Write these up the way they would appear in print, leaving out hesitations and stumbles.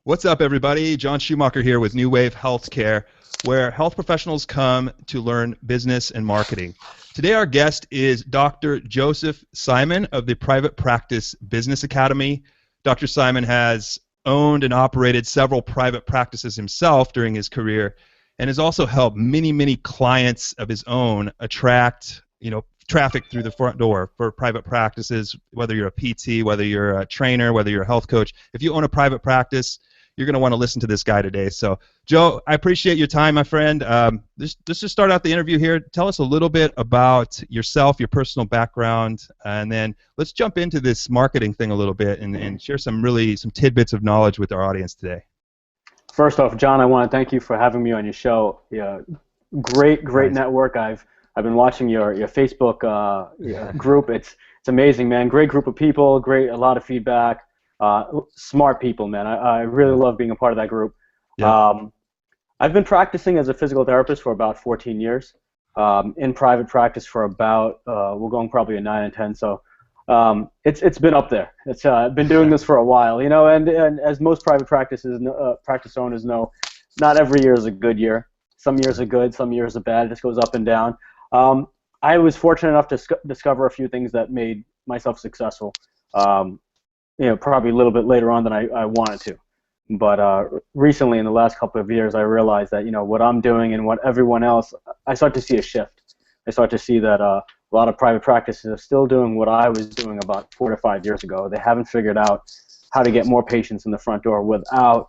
What's up, everybody? John Schumacher here with New Wave Healthcare, where health professionals come to learn business and marketing. Today, our guest is Dr. Joseph Simon of the Private Practice Business Academy. Dr. Simon has owned and operated several private practices himself during his career, and has also helped many clients of his own attract, traffic through the front door for private practices. Whether you're a PT, whether you're a trainer, whether you're a health coach, if you own a private practice, you're going to want to listen to this guy today. So, Joe, I appreciate your time, my friend. Let's just start out the interview here. Tell us a little bit about yourself, your personal background, and then let's jump into this marketing thing a little bit and share some tidbits of knowledge with our audience today. First off, John, I want to thank you for having me on your show. Yeah, great nice. Network. I've been watching your Facebook group. It's amazing, man. Great group of people. A lot of feedback. Smart people, man. I really love being a part of that group. Yeah. I've been practicing as a physical therapist for about 14 years. In private practice for about we're going probably a 9 and 10. So it's been up there. It's been doing this for a while, and as most private practice owners know, not every year is a good year. Some years are good, some years are bad. It just goes up and down. I was fortunate enough to discover a few things that made myself successful. Probably a little bit later on than I wanted to. But recently, in the last couple of years, I realized that, what I'm doing and what everyone else, I start to see a shift. I start to see that a lot of private practices are still doing what I was doing about 4 to 5 years ago. They haven't figured out how to get more patients in the front door without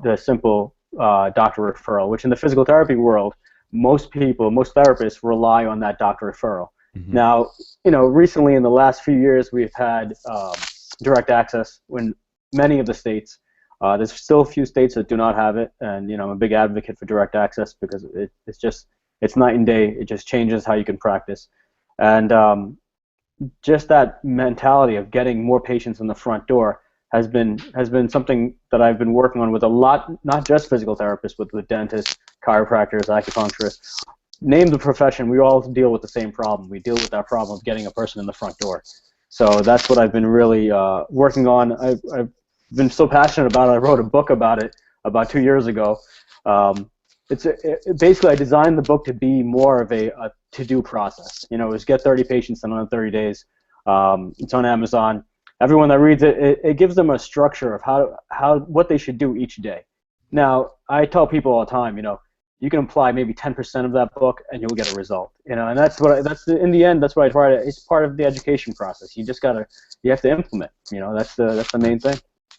the simple doctor referral, which in the physical therapy world, most therapists rely on that doctor referral. Mm-hmm. Now, recently in the last few years, we've had direct access in many of the states. There's still a few states that do not have it, and I'm a big advocate for direct access because it's night and day. It just changes how you can practice, and just that mentality of getting more patients in the front door has been something that I've been working on with a lot, not just physical therapists, but with dentists, chiropractors, acupuncturists. Name the profession, we all deal with the same problem. We deal with that problem of getting a person in the front door. So that's what I've been really working on. I've been so passionate about it. I wrote a book about it about 2 years ago. Basically, I designed the book to be more of a to-do process. It was get 30 patients in under 30 days. It's on Amazon. Everyone that reads it gives them a structure of what they should do each day. Now, I tell people all the time, you can apply maybe 10% of that book and you'll get a result. And in the end, that's what I try to. It's part of the education process. You have to implement. That's the main thing.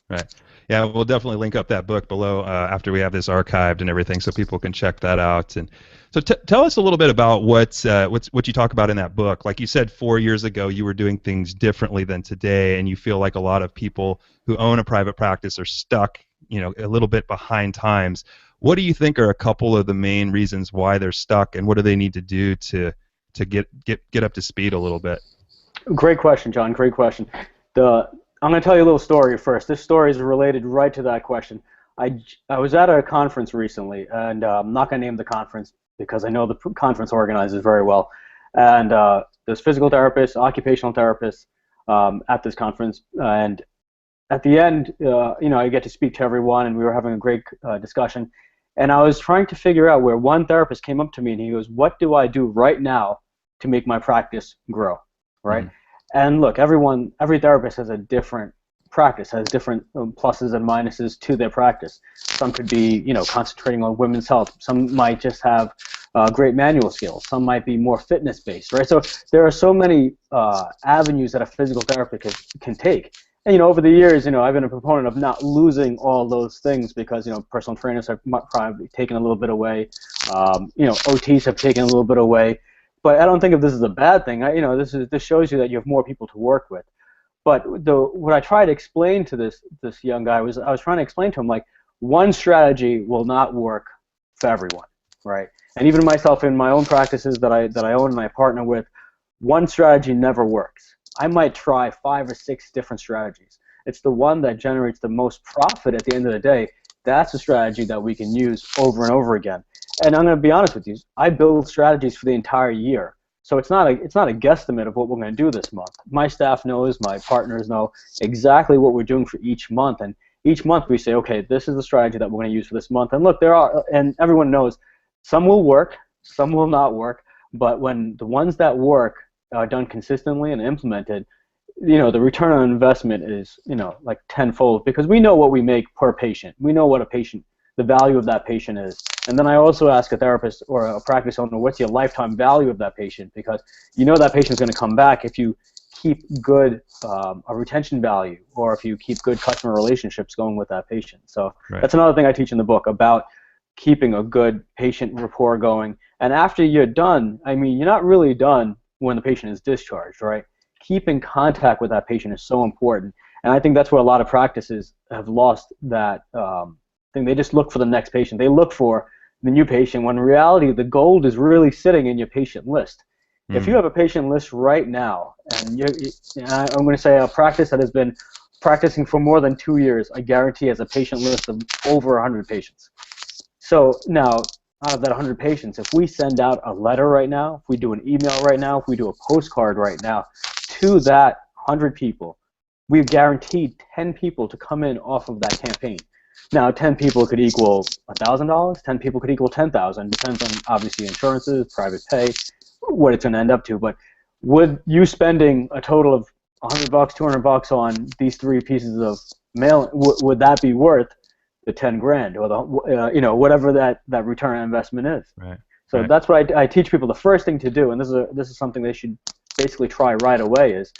Right. Yeah, we'll definitely link up that book below after we have this archived and everything, so people can check that out. And so, tell us a little bit about what you talk about in that book. Like you said, 4 years ago, you were doing things differently than today, and you feel like a lot of people who own a private practice are stuck, a little bit behind times. What do you think are a couple of the main reasons why they're stuck, and what do they need to do to get up to speed a little bit? Great question, John. Great question. I'm going to tell you a little story first. This story is related right to that question. I was at a conference recently, and I'm not going to name the conference because I know the conference organizers very well. And there's physical therapists, occupational therapists at this conference. And at the end, I get to speak to everyone, and we were having a great discussion. And I was trying to figure out where one therapist came up to me, and he goes, "What do I do right now to make my practice grow?" Right? Mm-hmm. And look, every therapist has a different practice, has different pluses and minuses to their practice. Some could be, concentrating on women's health. Some might just have great manual skills. Some might be more fitness-based, right? So there are so many avenues that a physical therapist can take. And, over the years, I've been a proponent of not losing all those things because, personal trainers have probably taken a little bit away. OTs have taken a little bit away. But I don't think of this as a bad thing. This shows you that you have more people to work with. But what I tried to explain to this young guy was I was trying to explain to him, like, one strategy will not work for everyone, right? And even myself in my own practices that I own and I partner with, one strategy never works. I might try 5 or 6 different strategies. It's the one that generates the most profit at the end of the day. That's a strategy that we can use over and over again. And I'm going to be honest with you, I build strategies for the entire year. So it's not a guesstimate of what we're going to do this month. My staff knows, my partners know exactly what we're doing for each month. And each month we say, okay, this is the strategy that we're going to use for this month. And look, and everyone knows, some will work, some will not work, but when the ones that work are done consistently and implemented, the return on investment is, like tenfold, because we know what we make per patient. We know what the value of that patient is. And then I also ask a therapist or a practice owner, what's your lifetime value of that patient? Because that patient's going to come back if you keep good a retention value, or if you keep good customer relationships going with that patient. So That's another thing I teach in the book about keeping a good patient rapport going. And after you're done, you're not really done when the patient is discharged, right? Keeping contact with that patient is so important. And I think that's where a lot of practices have lost that thing. They just look for the next patient. They look for the new patient, when in reality the gold is really sitting in your patient list. If you have a patient list right now, and I'm going to say a practice that has been practicing for more than 2 years, I guarantee has a patient list of over 100 patients. So now, out of that 100 patients, if we send out a letter right now, if we do an email right now, if we do a postcard right now to that 100 people, we've guaranteed 10 people to come in off of that campaign. Now, 10 people could equal $1,000, 10 people could equal 10,000, depends on, obviously, insurances, private pay, what it's going to end up to. But would you spending a total of $100, $200 on these 3 pieces of mail, would that be worth the 10 grand, or the whatever that return on investment is? Right. So that's what I teach people. The first thing to do, and this is something they should basically try right away, is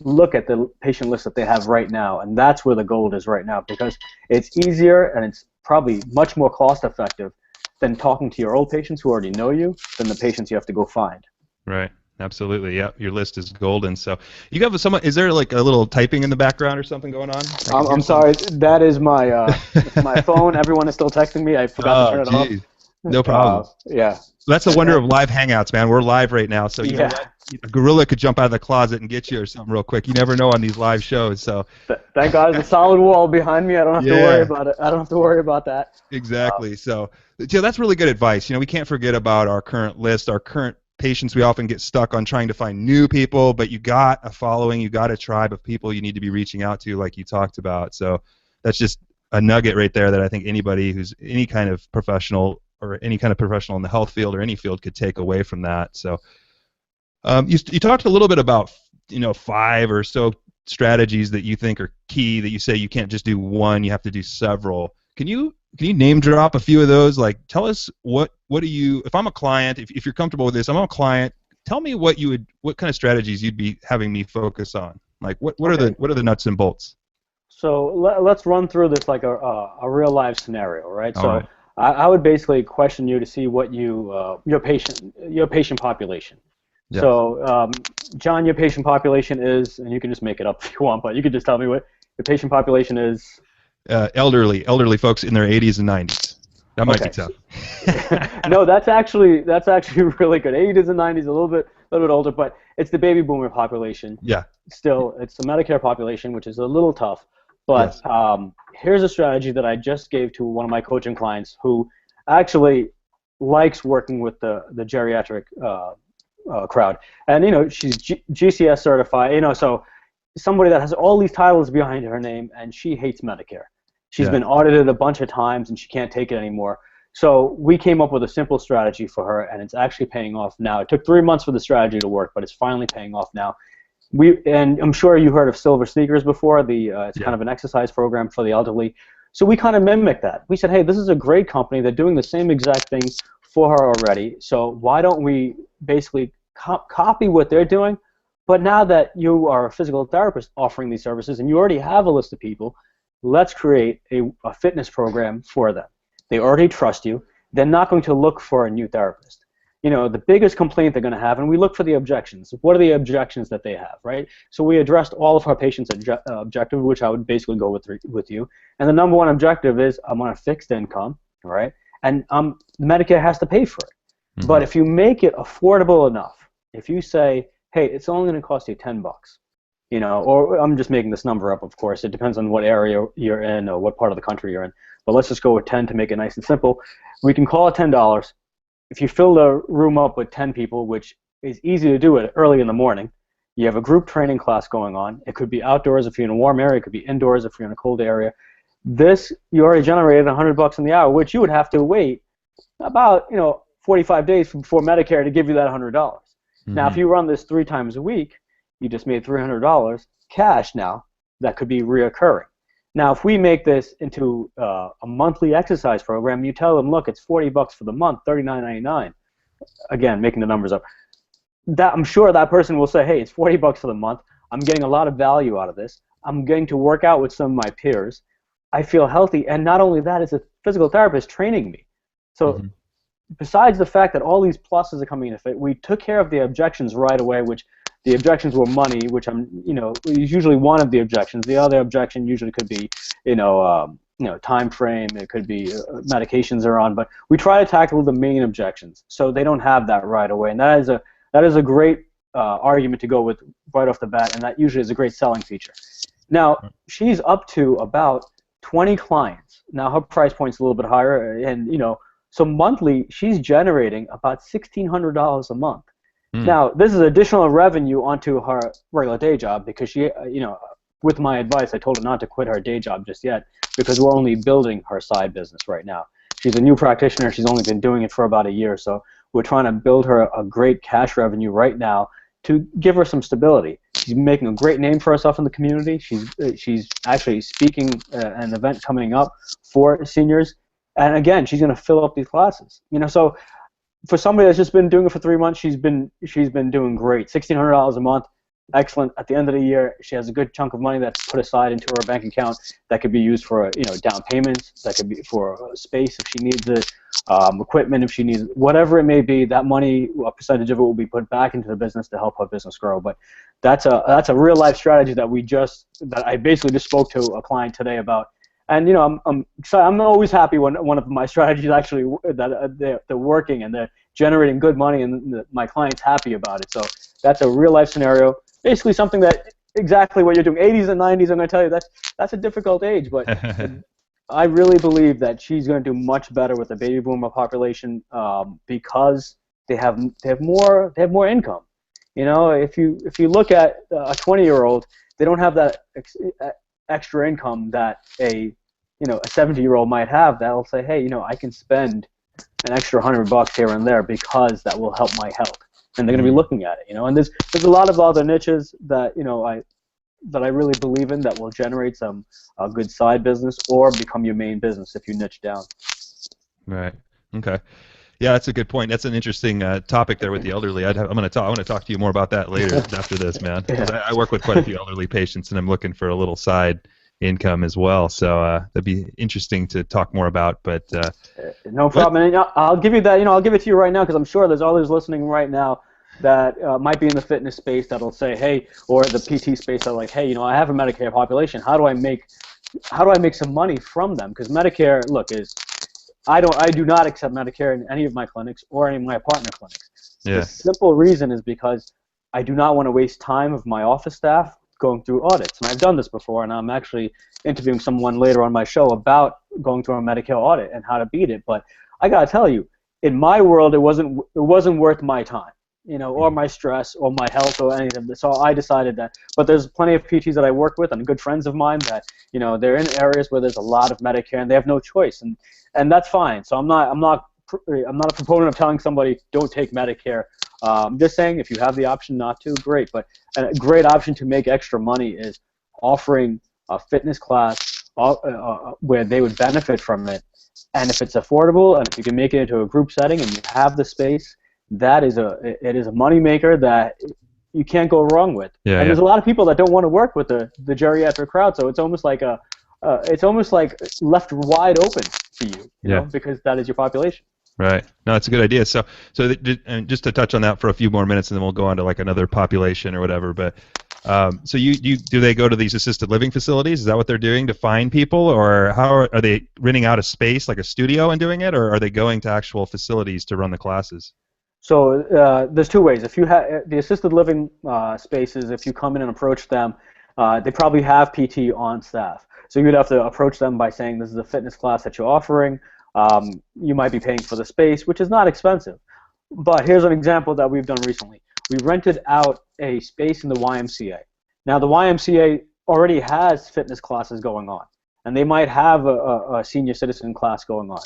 look at the patient list that they have right now, and that's where the gold is right now, because it's easier and it's probably much more cost effective than talking to your old patients who already know you than the patients you have to go find. Right. Absolutely. Yeah. Your list is golden. So you have someone. Is there like a little typing in the background or something going on? I'm sorry. That is my my phone. Everyone is still texting me. I forgot to turn it off. No problem. Yeah. So that's the wonder of live hangouts, man. We're live right now, so you know what? A gorilla could jump out of the closet and get you or something real quick. You never know on these live shows. So thank God there's a solid wall behind me. I don't have to worry about it. I don't have to worry about that. Exactly. So that's really good advice. We can't forget about our current list, our current patients. We often get stuck on trying to find new people, but you got a following, you got a tribe of people you need to be reaching out to, like you talked about. So that's just a nugget right there that I think anybody who's any kind of professional or any kind of professional in the health field or any field could take away from that. So you talked a little bit about 5 or so strategies that you think are key, that you say you can't just do one, you have to do several. Can you name drop a few of those? Like, tell us what do you, if I'm a client, if you're comfortable with this, I'm a client, tell me what kind of strategies you'd be having me focus on. Like, what are the nuts and bolts? So let's run through this like a real life scenario, right? All right. I would basically question you to see what your patient population. Yes. So John, your patient population is, and you can just make it up if you want, but you could just tell me what your patient population is. Elderly folks in their 80s and 90s. That might be tough. No, that's actually really good. 80s and 90s, a little bit older, but it's the baby boomer population. Yeah. Still, it's the Medicare population, which is a little tough. But yes. Here's a strategy that I just gave to one of my coaching clients who actually likes working with the geriatric crowd. And, she's GCS certified, so somebody that has all these titles behind her name, and she hates Medicare. She's been audited a bunch of times, and she can't take it anymore. So we came up with a simple strategy for her, and it's actually paying off now. It took 3 months for the strategy to work, but it's finally paying off now. And I'm sure you heard of Silver Sneakers before. It's kind of an exercise program for the elderly. So we kind of mimicked that. We said, hey, this is a great company. They're doing the same exact things for her already. So why don't we basically copy what they're doing? But now that you are a physical therapist offering these services and you already have a list of people, let's create a fitness program for them. They already trust you. They're not going to look for a new therapist. The biggest complaint they're going to have, and we look for the objections. What are the objections that they have, right? So we addressed all of our patients' objective, which I would basically go with you. And the number one objective is I'm on a fixed income, right? And Medicare has to pay for it. Mm-hmm. But if you make it affordable enough, if you say, hey, it's only going to cost you $10, or I'm just making this number up, of course. It depends on what area you're in or what part of the country you're in. But let's just go with 10 to make it nice and simple. We can call it $10. If you fill the room up with 10 people, which is easy to do it early in the morning, you have a group training class going on. It could be outdoors if you're in a warm area. It could be indoors if you're in a cold area. This, you already generated $100 in the hour, which you would have to wait about 45 days before Medicare to give you that $100. Now, if you run this 3 times a week, you just made $300 cash now that could be reoccurring. Now, if we make this into a monthly exercise program, you tell them, look, it's $40 for the month, $39.99. Again, making the numbers up. That, I'm sure that person will say, hey, it's $40 for the month. I'm getting a lot of value out of this. I'm getting to work out with some of my peers. I feel healthy, and not only that, it's a physical therapist training me. So besides the fact that all these pluses are coming into fit, we took care of the objections right away, which the objections were money, which is usually one of the objections. The other objection usually could be, time frame. It could be medications they're on, but we try to tackle the main objections, so they don't have that right away, and that is a great argument to go with right off the bat, and that usually is a great selling feature. Now, she's up to about 20 clients. Now, her price point's a little bit higher, and so monthly she's generating about $1,600 a month. Now, this is additional revenue onto her regular day job, because she, with my advice, I told her not to quit her day job just yet, because we're only building her side business right now. She's a new practitioner. She's only been doing it for about a year, so we're trying to build her a great cash revenue right now to give her some stability. She's making a great name for herself in the community. She's actually speaking at an event coming up for seniors, and again, she's going to fill up these classes. So for somebody that's just been doing it for 3 months, she's been doing great. $1,600 a month, excellent. At the end of the year, she has a good chunk of money that's put aside into her bank account that could be used for down payments. That could be for space if she needs it, equipment if she needs it, whatever it may be. That money, a percentage of it, will be put back into the business to help her business grow. But that's a real life strategy that I basically just spoke to a client today about. And I'm excited. I'm always happy when one of my strategies actually they're working and they're generating good money, and my client's happy about it. So that's a real life scenario. Basically, something that exactly what you're doing. 80s and 90s. I'm going to tell you that's a difficult age, but I really believe that she's going to do much better with the baby boomer population because they have more income. If you look at a 20-year-old, they don't have that extra income that a 70-year-old might have. That'll say, hey, I can spend an extra $100 here and there because that will help my health, and they're going to be looking at it. And there's a lot of other niches that I really believe in that will generate some good side business or become your main business if you niche down. Right. Okay. Yeah, that's a good point. That's an interesting topic there with the elderly. I want to talk to you more about that later after this, man. Yeah. I work with quite a few elderly patients, and I'm looking for a little side income as well. So that'd be interesting to talk more about. But no problem. And I'll give you that. I'll give it to you right now, because I'm sure there's others listening right now that might be in the fitness space that'll say, hey, or the PT space that are like, hey, I have a Medicare population. How do I make some money from them? Because Medicare, look, I do not accept Medicare in any of my clinics or any of my partner clinics. Yeah. The simple reason is because I do not want to waste time of my office staff going through audits. And I've done this before, and I'm actually interviewing someone later on my show about going through a Medicare audit and how to beat it. But I gotta tell you, in my world, it wasn't worth my time, or my stress or my health or anything. So I decided that. But there's plenty of PTs that I work with and good friends of mine that they're in areas where there's a lot of Medicare and they have no choice, and that's fine. So I'm not a proponent of telling somebody don't take Medicare. I'm just saying if you have the option not to, great. But a great option to make extra money is offering a fitness class where they would benefit from it. And if it's affordable and if you can make it into a group setting and you have the space, it is a money maker that you can't go wrong with. Yeah, and there's a lot of people that don't want to work with the geriatric crowd, so it's almost like left wide open to you, because that is your population. Right. No, it's a good idea. So and just to touch on that for a few more minutes, and then we'll go on to like another population or whatever. But so do they go to these assisted living facilities? Is that what they're doing to find people, or how are they renting out a space like a studio and doing it, or are they going to actual facilities to run the classes? So there's two ways. If you have the assisted living spaces, if you come in and approach them, they probably have PT on staff. So you'd have to approach them by saying, this is a fitness class that you're offering. You might be paying for the space, which is not expensive. But here's an example that we've done recently. We rented out a space in the YMCA. Now, the YMCA already has fitness classes going on. and they might have a senior citizen class going on.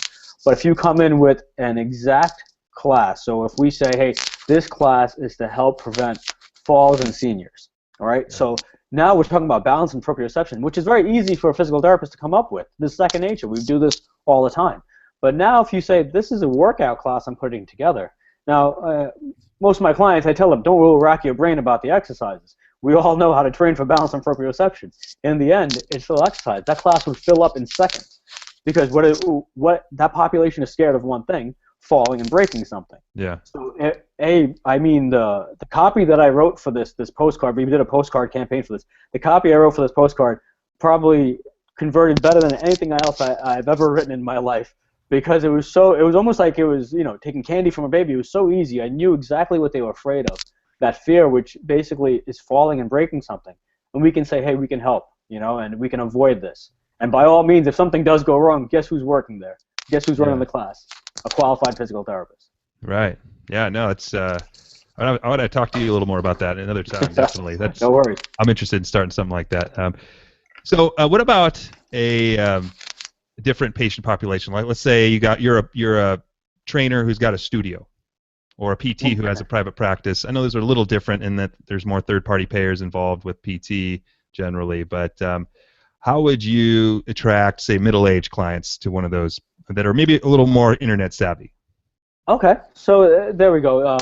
But if you come in with an exact class, so if we say, hey, this class is to help prevent falls in seniors, all right? So now we're talking about balance and proprioception, which is very easy for a physical therapist to come up with. This is second nature. We do this all the time. But now if you say, this is a workout class I'm putting together, now most of my clients, I tell them, don't really rack your brain about the exercises. We all know how to train for balance and proprioception. In the end, it's still exercise. That class would fill up in seconds because what that population is scared of one thing, falling and breaking something. Yeah. So, I mean, the copy that I wrote for this postcard, we did a postcard campaign for this. The copy I wrote for this postcard probably converted better than anything else I've ever written in my life, because it was almost like it was, taking candy from a baby. It was so easy. I knew exactly what they were afraid of, that fear, which basically is falling and breaking something. And we can say, hey, we can help, and we can avoid this. And by all means, if something does go wrong, guess who's working there? Guess who's running the class? A qualified physical therapist. Right. Yeah, no, it's I want to talk to you a little more about that another time, definitely. No worries. I'm interested in starting something like that. So what about a different patient population? Like, let's say you're a trainer who's got a studio, or a PT who has a private practice. I know those are a little different in that there's more third-party payers involved with PT generally, but how would you attract, say, middle-aged clients to one of those that are maybe a little more internet savvy? Okay, so there we go.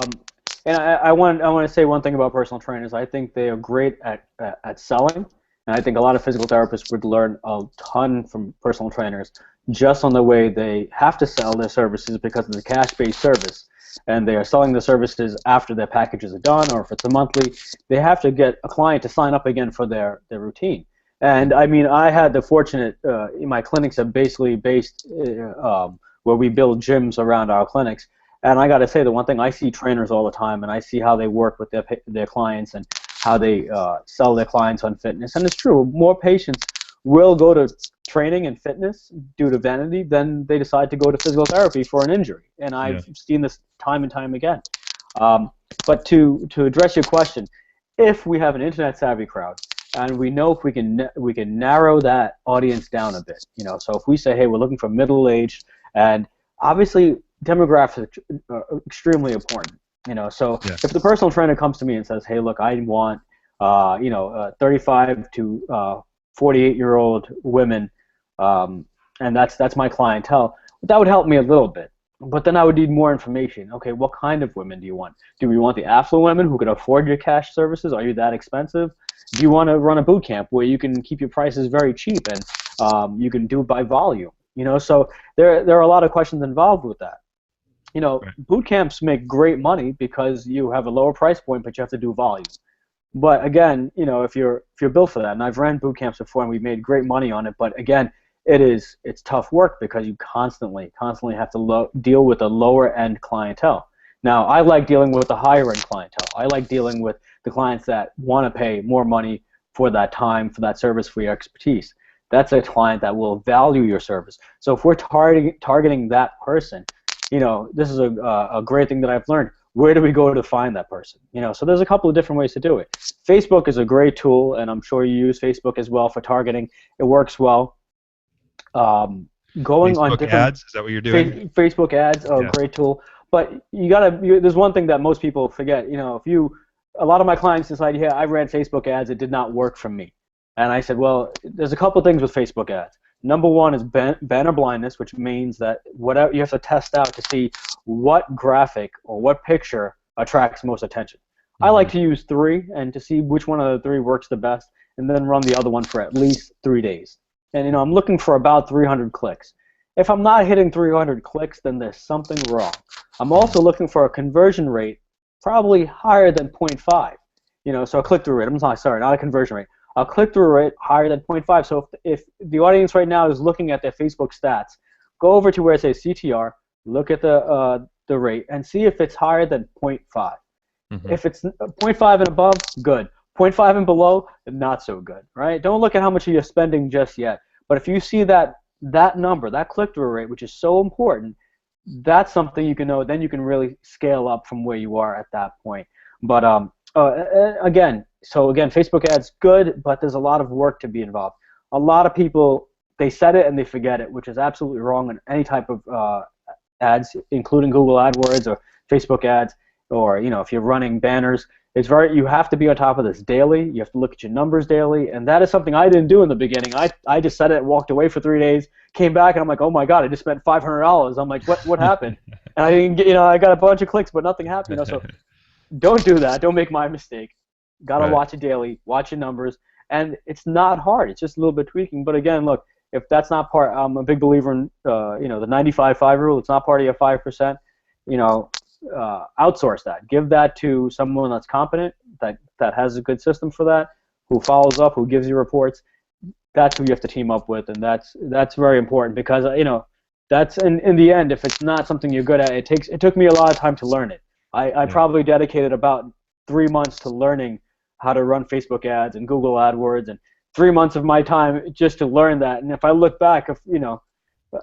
And I want to say one thing about personal trainers. I think they are great at selling. And I think a lot of physical therapists would learn a ton from personal trainers just on the way they have to sell their services, because it's a cash-based service. And they are selling the services after their packages are done, or if it's a monthly, they have to get a client to sign up again for their routine. And I mean, I had the fortunate, my clinics are basically based where we build gyms around our clinics. And I got to say, the one thing, I see trainers all the time, and I see how they work with their clients and how they sell their clients on fitness. And it's true, more patients will go to training and fitness due to vanity than they decide to go to physical therapy for an injury. And I've seen this time and time again. But to address your question, if we have an internet savvy crowd, and we know if we can narrow that audience down a bit, so if we say, hey, we're looking for middle-aged, and obviously demographics are extremely important. So if the personal trainer comes to me and says, hey, look, I want 35 to 48-year-old women, and that's my clientele, that would help me a little bit. But then I would need more information. Okay, what kind of women do you want? Do we want the affluent women who can afford your cash services? Are you that expensive? Do you want to run a boot camp where you can keep your prices very cheap and you can do it by volume? So there are a lot of questions involved with that. Boot camps make great money because you have a lower price point, but you have to do volume. But again, if you're built for that, and I've ran boot camps before, and we've made great money on it. But again, it's tough work because you constantly have to deal with a lower end clientele. Now, I like dealing with the higher end clientele. I like dealing with the clients that want to pay more money for that time, for that service, for your expertise. That's a client that will value your service. So if we're targeting that person, this is a great thing that I've learned. Where do we go to find that person? So there's a couple of different ways to do it. Facebook is a great tool, and I'm sure you use Facebook as well for targeting. It works well. Facebook ads, is that what you're doing? Facebook ads are a great tool, but there's one thing that most people forget. A lot of my clients decide, yeah, I ran Facebook ads, it did not work for me. And I said, well, there's a couple things with Facebook ads. Number one is banner blindness, which means that whatever you have to test out to see what graphic or what picture attracts most attention. I like to use 3 and to see which one of the 3 works the best, and then run the other one for at least 3 days. And I'm looking for about 300 clicks. If I'm not hitting 300 clicks, then there's something wrong. I'm also looking for a conversion rate probably higher than 0.5. So a click-through rate. Not a conversion rate. A click-through rate higher than 0.5. So if the audience right now is looking at their Facebook stats, go over to where it says CTR, look at the rate, and see if it's higher than 0.5. If it's 0.5 and above, good. 0.5 and below, not so good, right? Don't look at how much you're spending just yet. But if you see that number, that click-through rate, which is so important, that's something you can know. Then you can really scale up from where you are at that point. But again, Facebook ads, good, but there's a lot of work to be involved. A lot of people they set it and they forget it, which is absolutely wrong in any type of ads, including Google AdWords or Facebook ads, or if you're running banners. You have to be on top of this daily. You have to look at your numbers daily, and that is something I didn't do in the beginning. I just set it, walked away for 3 days, came back, and I'm like, oh my God, I just spent $500. I'm like, what happened? And I didn't get, I got a bunch of clicks, but nothing happened. So don't do that. Don't make my mistake. Got to watch it daily, watch your numbers, and it's not hard. It's just a little bit tweaking. But again, look, if that's not part, I'm a big believer in the 95-5 rule. It's not part of your 5%. Outsource that. Give that to someone that's competent, that has a good system for that, who follows up, who gives you reports. That's who you have to team up with, and that's very important, because that's in the end, if it's not something you're good at, it took me a lot of time to learn it. I probably dedicated about 3 months to learning how to run Facebook ads and Google AdWords, and 3 months of my time just to learn that. And if I look back,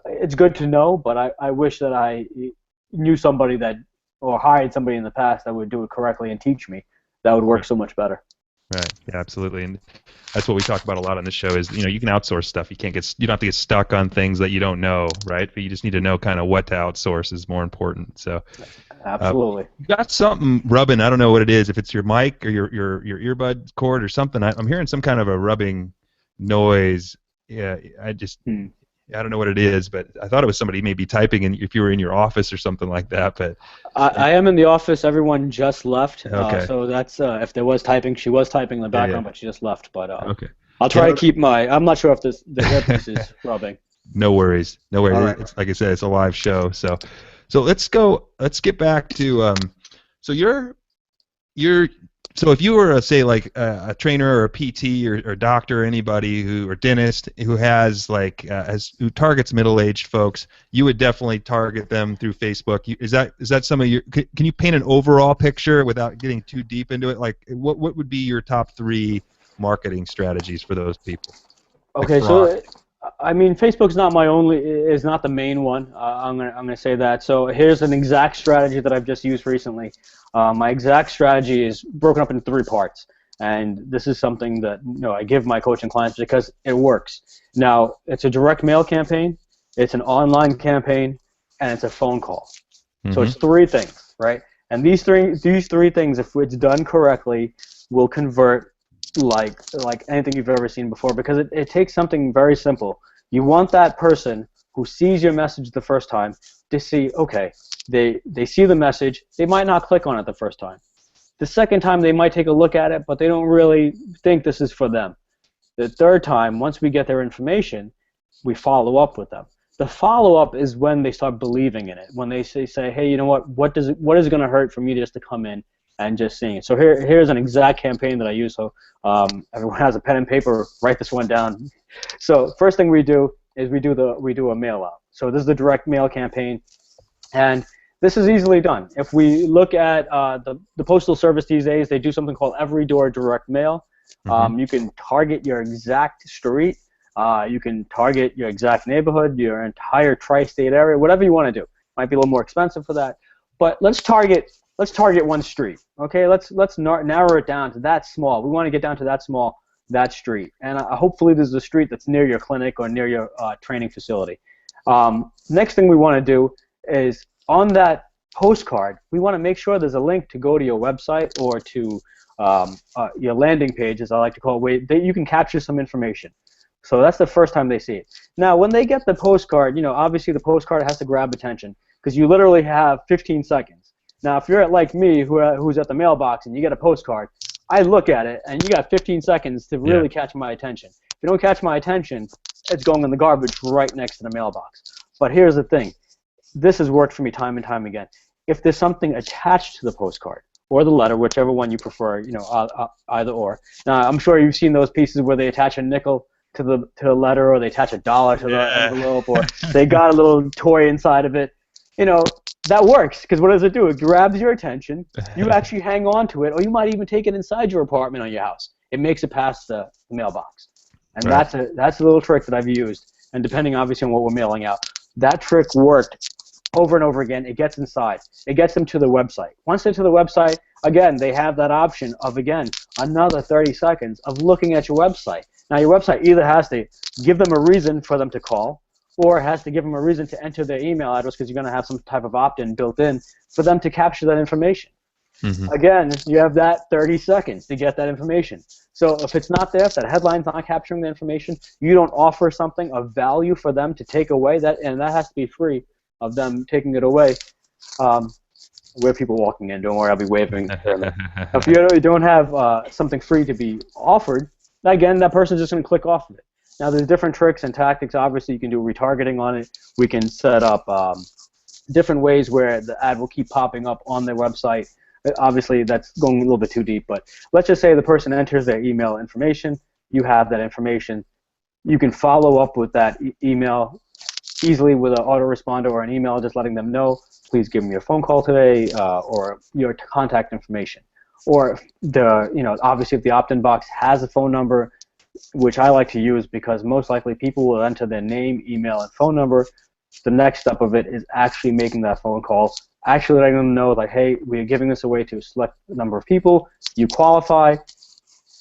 it's good to know, but I wish that I knew somebody or hired somebody in the past that would do it correctly and teach me. That would work so much better. Right. Yeah, absolutely. And that's what we talk about a lot on this show is, you can outsource stuff. You don't have to get stuck on things that you don't know, right? But you just need to know kind of what to outsource is more important. So absolutely. You got something rubbing. I don't know what it is. If it's your mic or your earbud cord or something, I'm hearing some kind of a rubbing noise. Yeah, I don't know what it is, but I thought it was somebody maybe typing if you were in your office or something like that. But I am in the office. Everyone just left. Okay. So that's if there was typing, she was typing in the background, but she just left. But okay. I'll try to keep I'm not sure if the earpiece is rubbing. No worries. No worries. Right. It's, like I said, it's a live show. So let's get back to so so if you were say like a trainer or a PT or doctor or anybody or dentist who has who targets middle-aged folks, you would definitely target them through Facebook. Is that some of your? Can you paint an overall picture without getting too deep into it? Like what would be your top 3 marketing strategies for those people? Okay, so I mean, Facebook's is not the main one. I'm gonna say that. So here's an exact strategy that I've just used recently. My exact strategy is broken up into 3 parts, and this is something that I give my coaching clients because it works. Now, it's a direct mail campaign, it's an online campaign, and it's a phone call. Mm-hmm. So it's 3 things, right? And these three things, if it's done correctly, will convert like anything you've ever seen before, because it takes something very simple. You want that person who sees your message the first time to see, okay, they see the message, they might not click on it the first time. The second time they might take a look at it, but they don't really think this is for them. The third time, once we get their information, we follow up with them. The follow-up is when they start believing in it, when they say, hey, you know what is it going to hurt for me just to come in and just seeing it. So here's an exact campaign that I use. So everyone has a pen and paper, write this one down. So first thing we do is we do a mail out. So this is the direct mail campaign, and this is easily done. If we look at the postal service these days, they do something called every door direct mail. Mm-hmm. You can target your exact street. You can target your exact neighborhood, your entire tri-state area, whatever you want to do. Might be a little more expensive for that, but let's target one street. Okay, let's narrow it down to that small. We want to get down to that small, that street, and hopefully this is a street that's near your clinic or near your training facility. Next thing we want to do is on that postcard, we want to make sure there's a link to go to your website or to your landing page, as I like to call it, where you can capture some information. So that's the first time they see it. Now, when they get the postcard, obviously the postcard has to grab attention because you literally have 15 seconds. Now, if you're like me, who's at the mailbox, and you get a postcard, I look at it, and you got 15 seconds to really catch my attention. If you don't catch my attention, it's going in the garbage right next to the mailbox. But here's the thing. This has worked for me time and time again. If there's something attached to the postcard or the letter, whichever one you prefer, either or. Now, I'm sure you've seen those pieces where they attach a nickel to the letter, or they attach $1 to the envelope, or they got a little toy inside of it. That works, because what does it do? It grabs your attention. You actually hang on to it, or you might even take it inside your apartment or your house. It makes it past the mailbox. And that's a little trick that I've used. And depending, obviously, on what we're mailing out, that trick worked over and over again. It gets inside. It gets them to the website. Once they're to the website, again, they have that option of, again, another 30 seconds of looking at your website. Now, your website either has to give them a reason for them to call, or it has to give them a reason to enter their email address, because you're going to have some type of opt-in built in for them to capture that information. Again, you have that 30 seconds to get that information. So if it's not there, if that headline's not capturing the information, you don't offer something of value for them to take away, and that has to be free of them taking it away. We have people walking in. Don't worry, I'll be waving. If you don't have something free to be offered, again, that person's just going to click off of it. Now, there's different tricks and tactics. Obviously, you can do retargeting on it. We can set up different ways where the ad will keep popping up on their website. Obviously, that's going a little bit too deep, but let's just say the person enters their email information. You have that information. You can follow up with that email easily with an autoresponder or an email, just letting them know, please give me a phone call today, or your contact information. Or obviously, if the opt-in box has a phone number, which I like to use because most likely people will enter their name, email, and phone number. The next step of it is actually making that phone call, actually letting them know, like, hey, we are giving this away to a select number of people. You qualify.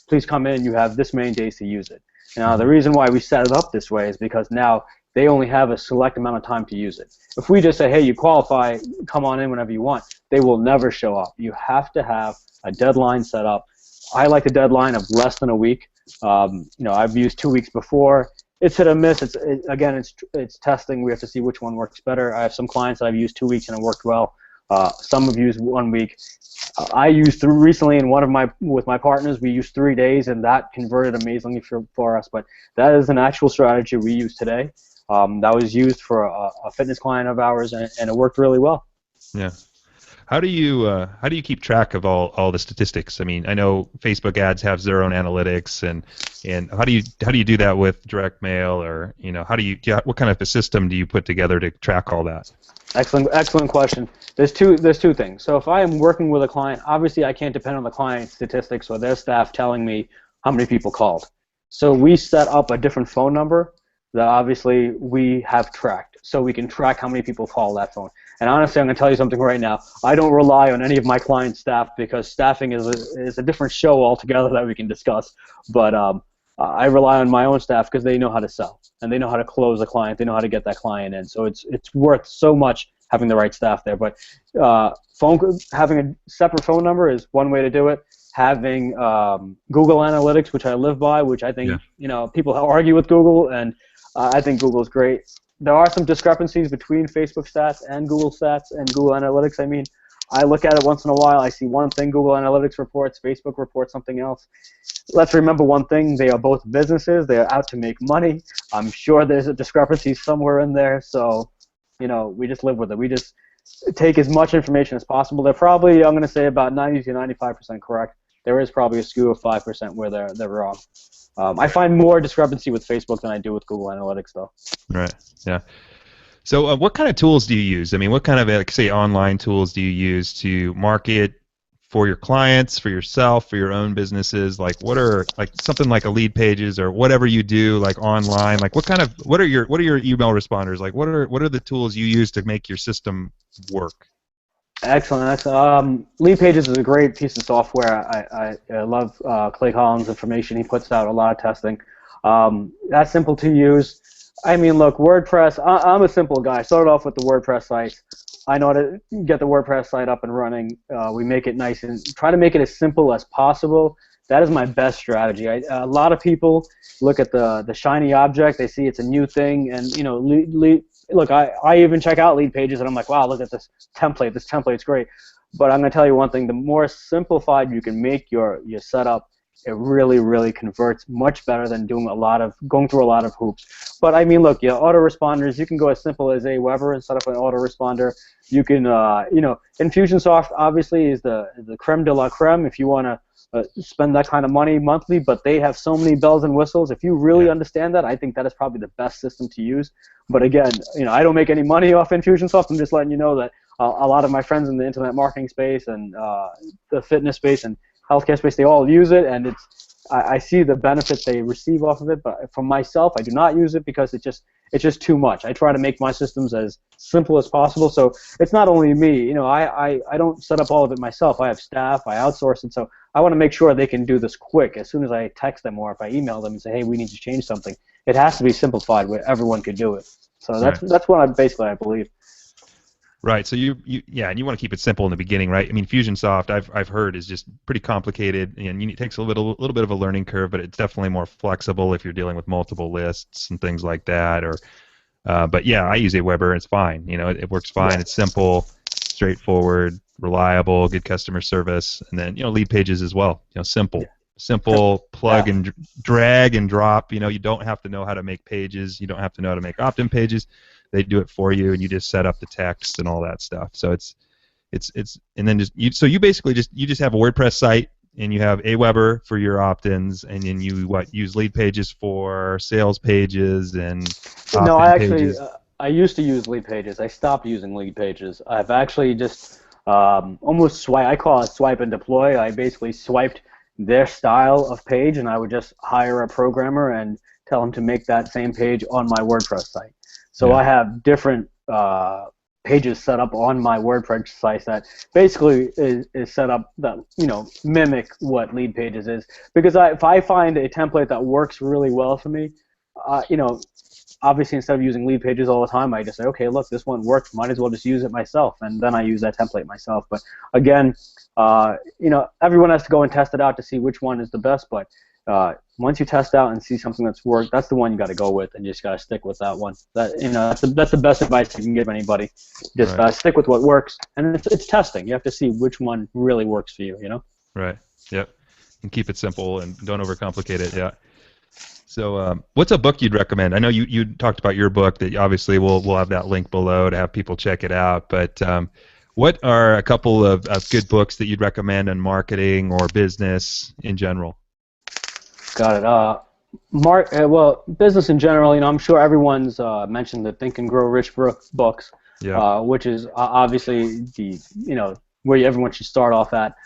Please come in. You have this many days to use it. Now, the reason why we set it up this way is because now they only have a select amount of time to use it. If we just say, hey, you qualify, come on in whenever you want, they will never show up. You have to have a deadline set up. I like the deadline of less than a week. I've used 2 weeks before. It's hit or miss. It's testing. We have to see which one works better. I have some clients that I've used 2 weeks and it worked well. Some have used 1 week. I used recently with my partners. We used 3 days, and that converted amazingly for us. But that is an actual strategy we use today. That was used for a fitness client of ours, and it worked really well. Yeah. How do you keep track of all the statistics? I mean, I know Facebook ads have their own analytics, and how do you do that with direct mail, or what kind of a system do you put together to track all that? Excellent question. There's two things. So if I am working with a client, obviously I can't depend on the client's statistics or their staff telling me how many people called. So we set up a different phone number that obviously we have tracked, so we can track how many people call that phone. And honestly, I'm going to tell you something right now. I don't rely on any of my client staff, because staffing is a different show altogether that we can discuss. But I rely on my own staff because they know how to sell, and they know how to close a client. They know how to get that client in. So it's worth so much having the right staff there. But having a separate phone number is one way to do it. Having Google Analytics, which I live by, which I think people argue with Google, and I think Google's great. There are some discrepancies between Facebook stats and Google stats and Google Analytics. I mean, I look at it once in a while. I see one thing Google Analytics reports, Facebook reports something else. Let's remember one thing. They are both businesses. They are out to make money. I'm sure there's a discrepancy somewhere in there. So, we just live with it. We just take as much information as possible. They're probably, I'm going to say, about 90 to 95% correct. There is probably a skew of 5% where they're wrong. I find more discrepancy with Facebook than I do with Google Analytics, though. Right. Yeah. So, what kind of tools do you use? I mean, what kind of, say, online tools do you use to market for your clients, for yourself, for your own businesses? Like, what are something like a lead pages or whatever you do, like online? Like, what are your email responders? Like, what are the tools you use to make your system work? Excellent. Lead Pages is a great piece of software. I love Clay Collins' information. He puts out a lot of testing. That's simple to use. I mean, look, WordPress, I'm a simple guy. I started off with the WordPress site. I know how to get the WordPress site up and running. We make it nice and try to make it as simple as possible. That is my best strategy. A lot of people look at the shiny object. They see it's a new thing, and look, I even check out Lead Pages, and I'm like, wow, look at this template. This template's great. But I'm going to tell you one thing. The more simplified you can make your setup, it really, really converts much better than going through a lot of hoops. But I mean, look, autoresponders, you can go as simple as Aweber and set up an autoresponder. You can, Infusionsoft obviously is the creme de la creme if you want to spend that kind of money monthly, but they have so many bells and whistles. If you really understand that, I think that is probably the best system to use. But again, I don't make any money off Infusionsoft. I'm just letting you know that a lot of my friends in the internet marketing space and the fitness space and healthcare space, they all use it, and I see the benefits they receive off of it. But for myself, I do not use it because it it's just too much. I try to make my systems as simple as possible. So it's not only me. You know, I don't set up all of it myself. I have staff. I outsource it. So I want to make sure they can do this quick. As soon as I text them or if I email them and say, hey, we need to change something, it has to be simplified where everyone could do it. So that's what I believe. Right. So yeah, and you want to keep it simple in the beginning, right? I mean, Fusionsoft, I've heard, is just pretty complicated, and it takes a little bit of a learning curve, but it's definitely more flexible if you're dealing with multiple lists and things like that. But yeah, I use Aweber. It's fine. You know, it works fine. Yeah. It's simple, straightforward, reliable, good customer service, and then Lead Pages as well. Simple. Yeah. Simple, plug and drag and drop. You don't have to know how to make pages. You don't have to know how to make opt-in pages. They do it for you, and you just set up the text and all that stuff. So it's and then so you basically just have a WordPress site, and you have Aweber for your opt-ins, and then you use Lead Pages for sales pages and opt-in No, pages. I used to use Lead Pages. I stopped using Lead Pages. I've actually just almost swipe. I call it swipe and deploy. I basically swiped their style of page, and I would just hire a programmer and tell him to make that same page on my WordPress site. So I have different pages set up on my WordPress site that basically is set up that mimic what Lead Pages is. Because if I find a template that works really well for me, obviously instead of using Lead Pages all the time, I just say, okay, look, this one worked. Might as well just use it myself, and then I use that template myself. But again, everyone has to go and test it out to see which one is the best. But once you test out and see something that's worked, that's the one you got to go with, and you just got to stick with that one. That's the best advice you can give anybody. Just stick with what works, and it's testing. You have to see which one really works for you. Right. Yep. And keep it simple and don't overcomplicate it. Yeah. So, what's a book you'd recommend? I know you talked about your book that obviously we'll have that link below to have people check it out. But what are a couple of good books that you'd recommend on marketing or business in general? Got it. Well, business in general, I'm sure everyone's mentioned the Think and Grow Rich books, which is obviously the where everyone should start off at.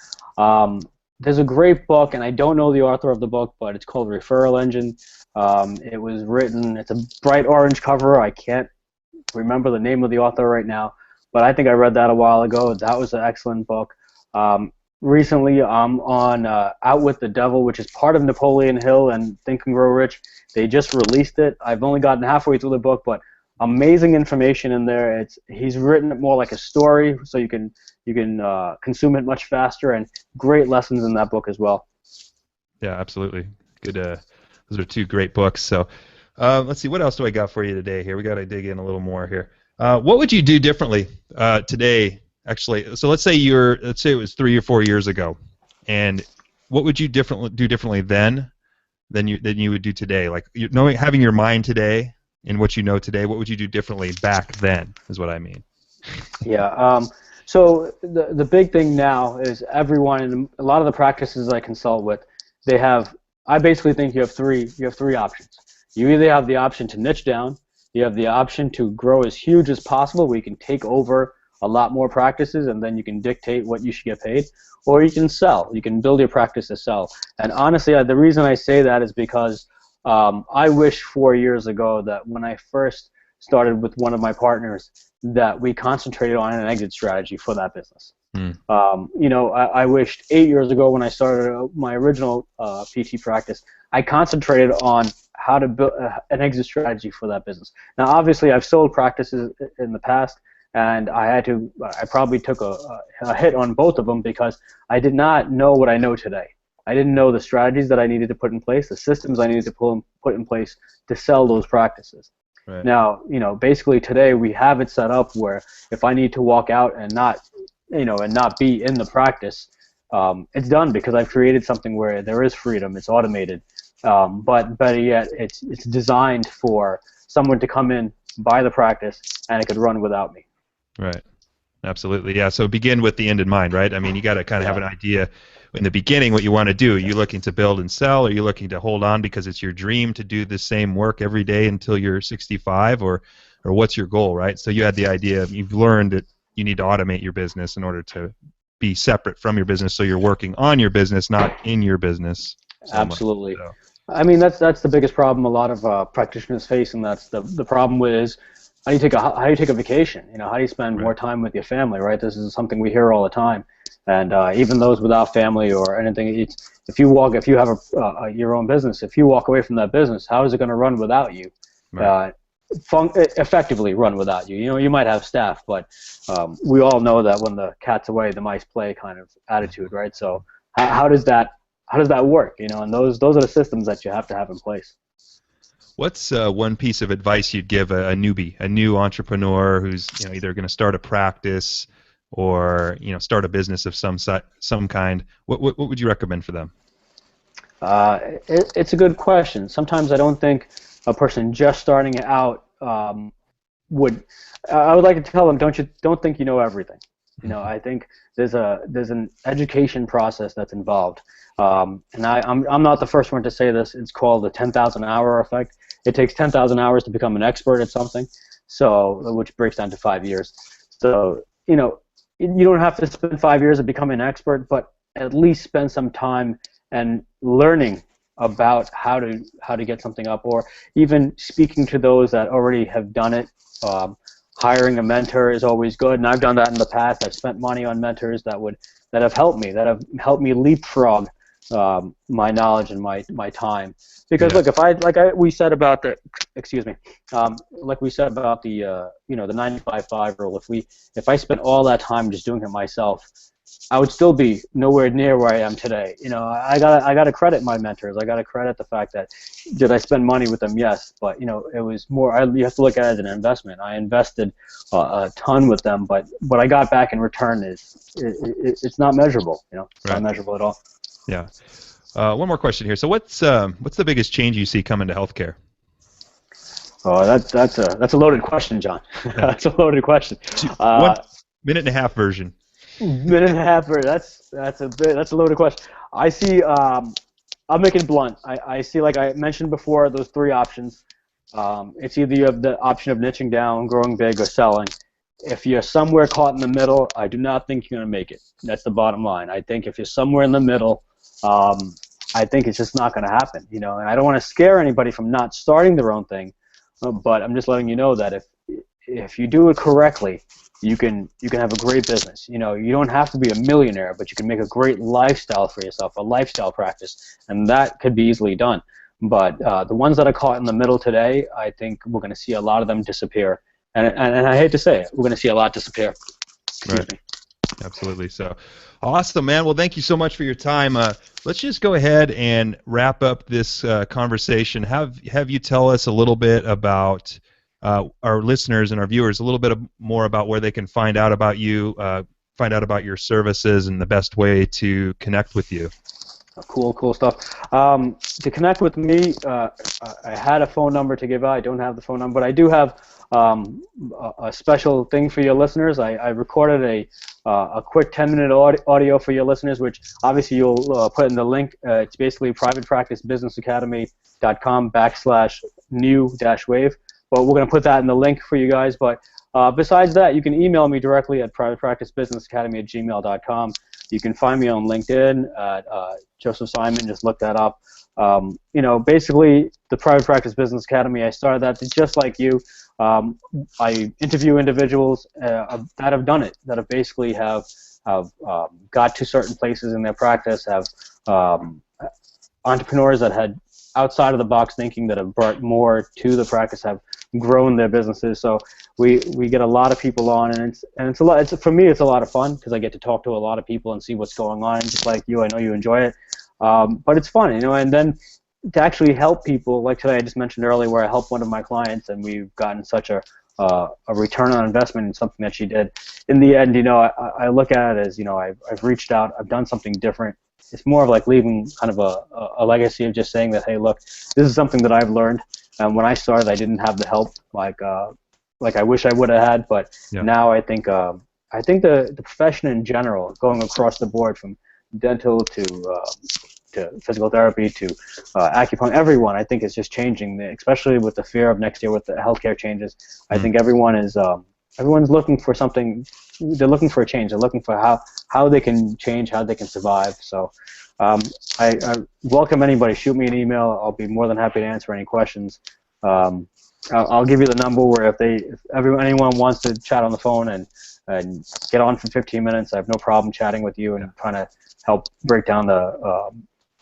There's a great book, and I don't know the author of the book, but it's called Referral Engine. It was written. It's a bright orange cover. I can't remember the name of the author right now, but I think I read that a while ago. That was an excellent book. Recently, I'm on Out with the Devil, which is part of Napoleon Hill and Think and Grow Rich. They just released it. I've only gotten halfway through the book, but amazing information in there. He's written it more like a story, so you can consume it much faster, and great lessons in that book as well. Yeah, absolutely. Good. Those are two great books. So let's see, what else do I got for you today? Here, we got to dig in a little more here. What would you do differently today? Actually, so let's say it was 3 or 4 years ago, and what would you do differently then than you would do today? Like having your mind today and what you know today, what would you do differently back then? Is what I mean. Yeah. So the big thing now is everyone, and a lot of the practices I consult with, I basically think you have three options. You either have the option to niche down, you have the option to grow as huge as possible, where you can take over a lot more practices, and then you can dictate what you should get paid, or you can sell. You can build your practice to sell. And honestly, the reason I say that is because I wish 4 years ago that when I first started with one of my partners that we concentrated on an exit strategy for that business. I wished 8 years ago when I started my original PT practice, I concentrated on how to build an exit strategy for that business. Now, obviously, I've sold practices in the past, and I probably took a hit on both of them because I did not know what I know today. I didn't know the strategies that I needed to put in place, the systems I needed to put in place to sell those practices. Right. Now, basically today we have it set up where if I need to walk out and not be in the practice, it's done because I've created something where there is freedom. It's automated, but better yet, it's designed for someone to come in, buy the practice, and it could run without me. Right. Absolutely. Yeah. So begin with the end in mind, right? I mean, you got to kind of have an idea in the beginning what you want to do. Are you looking to build and sell? Are you looking to hold on because it's your dream to do the same work every day until you're 65, or what's your goal, right? So you had the idea. You've learned that you need to automate your business in order to be separate from your business, so you're working on your business, not in your business. Absolutely. I mean, that's the biggest problem a lot of practitioners face, and that's the problem with is how do you take a vacation? You know, how do you spend more Right. time with your family? Right. This is something we hear all the time, and even those without family or anything, if you have your own business, if you walk away from that business, how is it going to run without you? Right. Effectively run without you. You know, you might have staff, but we all know that when the cat's away, the mice play kind of attitude, right? So how does that work? You know, and those are the systems that you have to have in place. What's one piece of advice you'd give a newbie, a new entrepreneur who's either going to start a practice or start a business of some kind? What would you recommend for them? It's a good question. Sometimes I don't think a person just starting out would. I would like to tell them, don't think you know everything. You know, I think there's an education process that's involved, and I'm not the first one to say this. It's called the 10,000 hour effect. It takes 10,000 hours to become an expert at something, so which breaks down to 5 years. So you don't have to spend 5 years of becoming an expert, but at least spend some time and learning about how to get something up, or even speaking to those that already have done it. Hiring a mentor is always good, and I've done that in the past. I've spent money on mentors that have helped me leapfrog my knowledge and my time. Because look, if we said about the like we said about the the 95-5 rule, if I spent all that time just doing it myself, I would still be nowhere near where I am today. You know, I gotta credit my mentors. I gotta credit the fact that did I spend money with them? Yes, but it was more. You have to look at it as an investment. I invested a ton with them, but what I got back in return it's not measurable. It's not measurable at all. Yeah. One more question here. So what's the biggest change you see coming to healthcare? Oh, that's a loaded question, John. That's a loaded question. 1 minute and a half version. Minute and a half. That's a loaded question. I see. I'll make it blunt. I see, like I mentioned before, those three options. It's either you have the option of niching down, growing big, or selling. If you're somewhere caught in the middle, I do not think you're going to make it. That's the bottom line. I think if you're somewhere in the middle, I think it's just not going to happen. And I don't want to scare anybody from not starting their own thing, but I'm just letting you know that if you do it correctly, you can have a great business. You don't have to be a millionaire, but you can make a great lifestyle for yourself, a lifestyle practice, and that could be easily done. But the ones that are caught in the middle today, I think we're going to see a lot of them disappear. And I hate to say it, we're going to see a lot disappear. Excuse me. Absolutely. So, awesome, man. Well, thank you so much for your time. Let's just go ahead and wrap up this conversation. Have you tell us a little bit about our listeners and our viewers a little bit more about where they can find out about you, find out about your services, and the best way to connect with you. Cool stuff. To connect with me, I had a phone number to give out. I don't have the phone number, but I do have a special thing for your listeners. I recorded a quick 10-minute audio for your listeners, which obviously you'll put in the link. It's basically privatepracticebusinessacademy.com/new-wave. But we're going to put that in the link for you guys. But besides that, you can email me directly at privatepracticebusinessacademy@gmail.com. You can find me on LinkedIn at Joseph Simon. Just look that up. Basically, the Private Practice Business Academy, I started that just like you. I interview individuals that have done it, that have basically have got to certain places in their practice, have entrepreneurs that had outside of the box thinking that have brought more to the practice, have grown their businesses. So we get a lot of people on, and it's a lot. For me, it's a lot of fun because I get to talk to a lot of people and see what's going on. Just like you, I know you enjoy it, but it's fun, And then to actually help people, like today I just mentioned earlier, where I helped one of my clients, and we've gotten such a return on investment in something that she did. In the end, I look at it as I've reached out, I've done something different. It's more of like leaving kind of a legacy of just saying that, hey, look, this is something that I've learned. And when I started, I didn't have the help like I wish I would have had. But now I think the profession in general, going across the board from dental to physical therapy to acupuncture, everyone I think is just changing, especially with the fear of next year with the healthcare changes. I think everyone is everyone's looking for something. They're looking for a change. They're looking for how they can change, how they can survive. So I welcome anybody. Shoot me an email. I'll be more than happy to answer any questions. I'll give you the number where if anyone wants to chat on the phone and get on for 15 minutes, I have no problem chatting with you and trying to help break down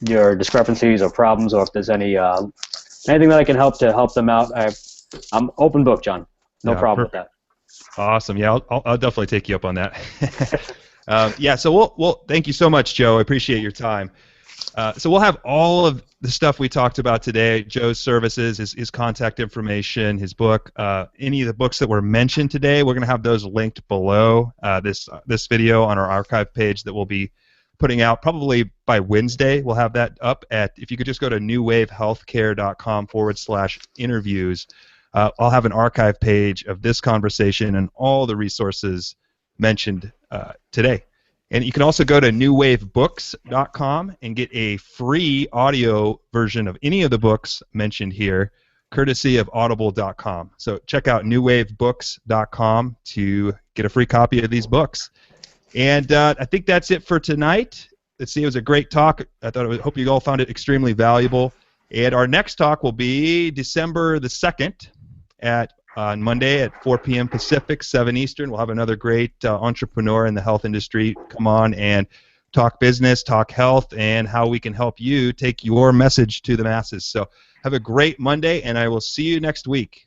your discrepancies or problems, or if there's anything that I can help to help them out. I'm open book, John. No problem with that. Awesome. Yeah, I'll definitely take you up on that. So we'll thank you so much, Joe. I appreciate your time. So we'll have all of the stuff we talked about today, Joe's services, his contact information, his book, any of the books that were mentioned today. We're going to have those linked below this video on our archive page that we'll be putting out probably by Wednesday. We'll have that up if you could just go to newwavehealthcare.com/interviews. I'll have an archive page of this conversation and all the resources mentioned today. And you can also go to newwavebooks.com and get a free audio version of any of the books mentioned here, courtesy of audible.com. So check out newwavebooks.com to get a free copy of these books. And I think that's it for tonight. Let's see, it was a great talk. Hope you all found it extremely valuable. And our next talk will be December the 2nd on Monday at 4 p.m. Pacific, 7 Eastern. We'll have another great entrepreneur in the health industry come on and talk business, talk health, and how we can help you take your message to the masses. So have a great Monday, and I will see you next week.